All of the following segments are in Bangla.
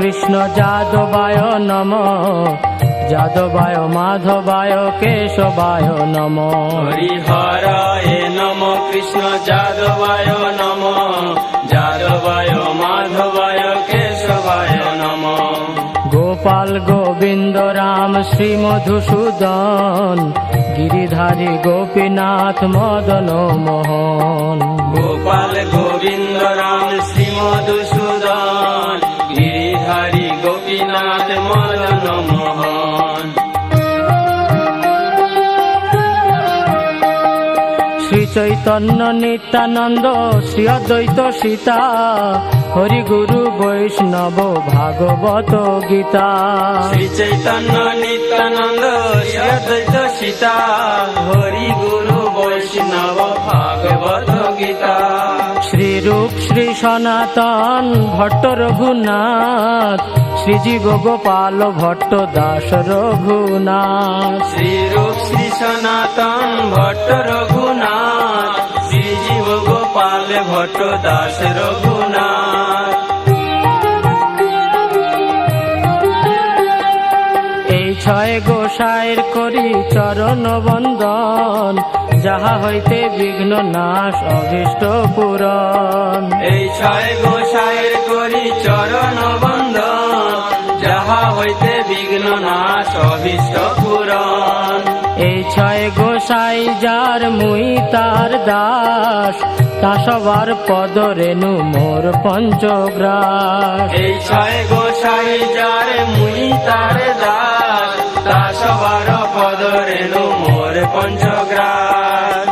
কৃষ্ণ যাদবায় নমঃ, যাদবায় মাধবায় কেশবায় নমঃ। হরিহরায় নমঃ কৃষ্ণ যাদবায় নমঃ, যাদবায় মাধবায় কেশবায় নমঃ। গোপাল গোবিন্দ রাম শ্রী মধুসূদন, গিরিধারী গোপীনাথ মদন মোহন। গোপাল গোবিন্দ রাম শ্রী মধুসূদন, গিরিধারী গোপীনাথ মদন মোহন। শ্রী চৈতন্য নিত্যানন্দ শ্রী অদ্বৈত সীতা, হরি গুরু বৈষ্ণব ভাগবত গীতা। শ্রী চৈতন্য নিত্যানন্দ শ্রী অদ্বৈত সীতা, হরি গুরু বৈষ্ণব ভাগবত গীতা। শ্রী রূপ শ্রী সনাতন ভট্ট রঘুনাথ, শ্রীজীব গোপাল ভট্ট দাস রঘুনাথ। শ্রী রূপ শ্রী সনাতন ভট্ট রঘুনাথ, শ্রীজীব গোপাল ভট্ট দাস রঘুনাথ। এই ছয় গোসাইর করি চরণ বন্দন, যাহা হইতে বিঘ্ন নাশ অভীষ্ট পূরণ। এই ছয় গোসাইয়ের করি চরণ বন্দন, যাহা হইতে বিঘ্ন নাশ অভীষ্ট পূরণ। এই ছয় গোসাই যার মুই তার দাস, তা সবার পদ রেণু মোর পঞ্চগ্রাস। এই ছয় গোসাই যার মুই তার দাস, তা সবার পদ রেণু মোর পঞ্চগ্রাস।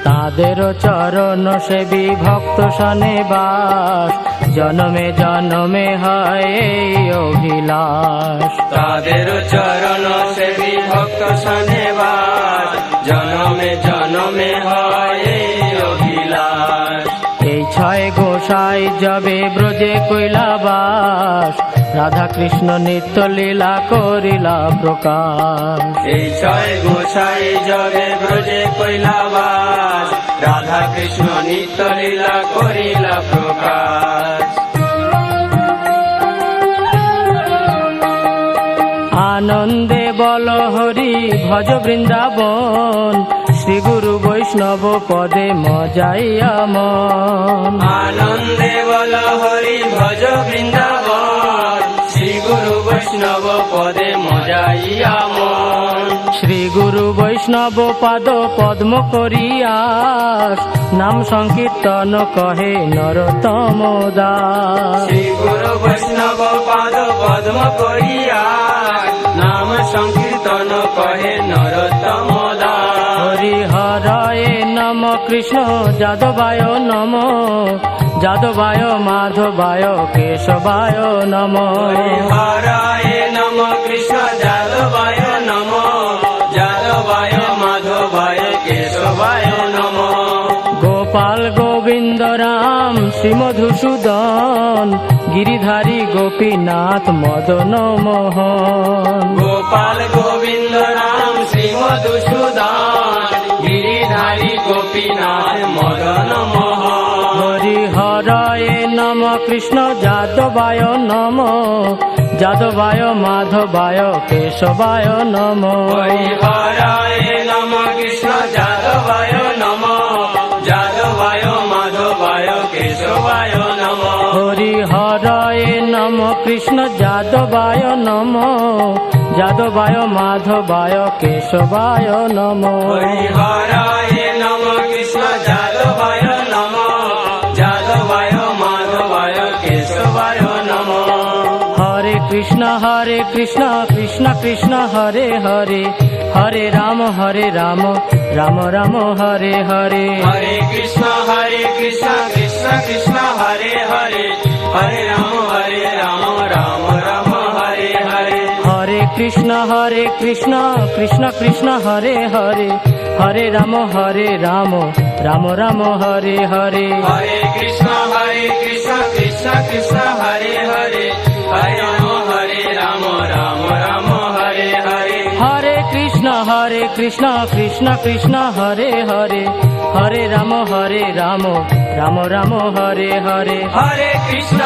তাদের চরণ সেবী ভক্ত সনে বাস, জনমে জনমে হয় এই অভিলাষ। তাদের চরণ সেবী ভক্ত সনে বাস, জনমে জনমে হয় এই অভিলাষ। এই ছয় গোসাই যবে ব্রজে কৈলাবাস, রাধা কৃষ্ণ নিত্য লীলা করিলা প্রকাশ। এই ছয় গোসাই যবে ব্রজে কৈলাবাস, রাধা কৃষ্ণ নিত্য লীলা করিলা প্রকাশ। আনন্দে বল হরি ভজ বৃন্দাবন, শ্রী গুরু বৈষ্ণব পদে মজাইয়া মন। আনন্দে বল হরি ভজ বৃন্দাবন, শ্রী গুরু বৈষ্ণব পদে মজাইয়া মন। শ্রী গুরু বৈষ্ণব পাদ পদ্ম করিয়াস, নাম সংকীর্তন কহে নরোত্তম দাস। শ্রী গুরু বৈষ্ণব পাদ পদ্ম করিয়া, নাম সংকীর্তন কহে নরোত্তম দাস। হরি হরায় নম কৃষ্ণ যাদবায় নম, যাদবায় মাধবায় কেশবায় নম। হরায় নম কৃষ্ণ যাদবায় নম, যাদবায় মাধবায় কেশবায় নম। গোপাল গোবিন্দ রাম শ্রী মধুসূদন, গিরিধারী গোপীনাথ মদন মোহন। গোপাল গোবিন্দ রাম শ্রী মধুসূদন, গিরিধারী গোপীনাথ মদন মোহন। হরি হরায় নম কৃষ্ণ যাদবায় নম, যাদবায় মাধবায় কেশবায় নম। হরায় নম কৃষ্ণ যাদবায় নম, যাদবায় মাধবায় কেশবায় নম। হরি হরায় নম কৃষ্ণ যাদবায় নম, যাদবায় মাধবায় কেশবায় নম। হরায় নম কৃষ্ণ যাদবায় নম, যাদবায় মাধবায় কেশবায় নম। হরে কৃষ্ণ কৃষ্ণ কৃষ্ণ হরে হরে, হরে রাম রাম রাম হরে হরে। হরে কৃষ্ণ কৃষ্ণ কৃষ্ণ হরে হরে, হরে রাম রাম রাম হরে হরে। হরে কৃষ্ণ কৃষ্ণ কৃষ্ণ হরে হরে, হরে রাম রাম রাম হরে হরে। হরে কৃষ্ণ কৃষ্ণ কৃষ্ণ হরে হরে, হরে রাম রাম রাম হরে হরে। হরে কৃষ্ণ কৃষ্ণ কৃষ্ণ হরে হরে, হরে রাম রাম রাম হরে হরে হরে কৃষ্ণ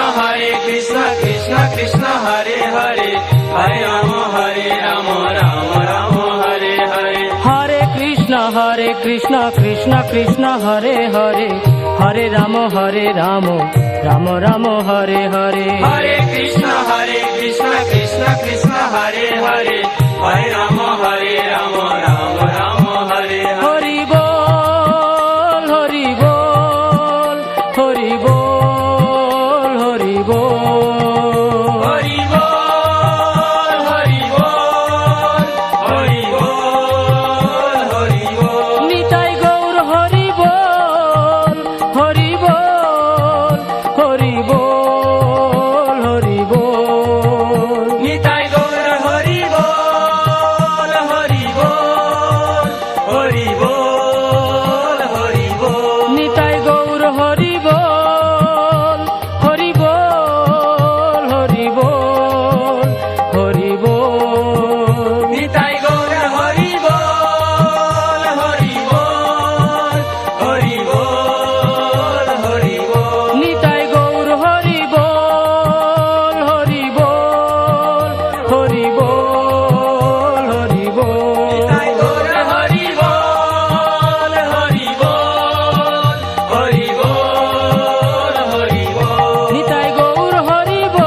কৃষ্ণ কৃষ্ণ হরে হরে হরে রাম রাম রাম হরে হরে হরে কৃষ্ণ কৃষ্ণ কৃষ্ণ হরে হরে হরে রাম রাম রাম হরে হরে হরে কৃষ্ণ কৃষ্ণ কৃষ্ণ হরে হরে হরে রাম রাম রাম হরে হরে হরি বল হরি বল হরি বল হরি বল হরি বল হরি বল হরি বল হরি বল নিতাই গৌর হরি বল হরি বল হরি বল হরি বল নিতাই গৌর হরি বল হরি বল হরি বল হরি বল নিতাই গৌর হরি বল হরি বল হরি বল হরি বল নিতাই গৌর হরি বল হরি বল হরি বল হরি বল নিতাই গৌর হরি বল হরি বল হরি বল হরি বল নিতাই গৌর হরি বল হরি বল হরি বল হরি বল নিতাই গৌর হরি বল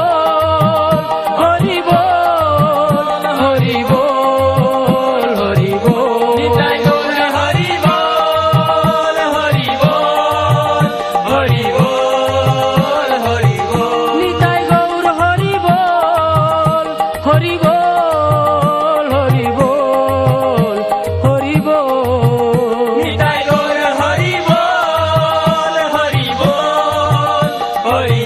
হরি বল হরি বল হরি বল নিতাই গৌর হরি বল হরি বল হরি বল হরি বল নিতাই গৌর হরি বল হরি বল হরি বল হরি বল নিতাই গৌর হরি বল হরি বল হরি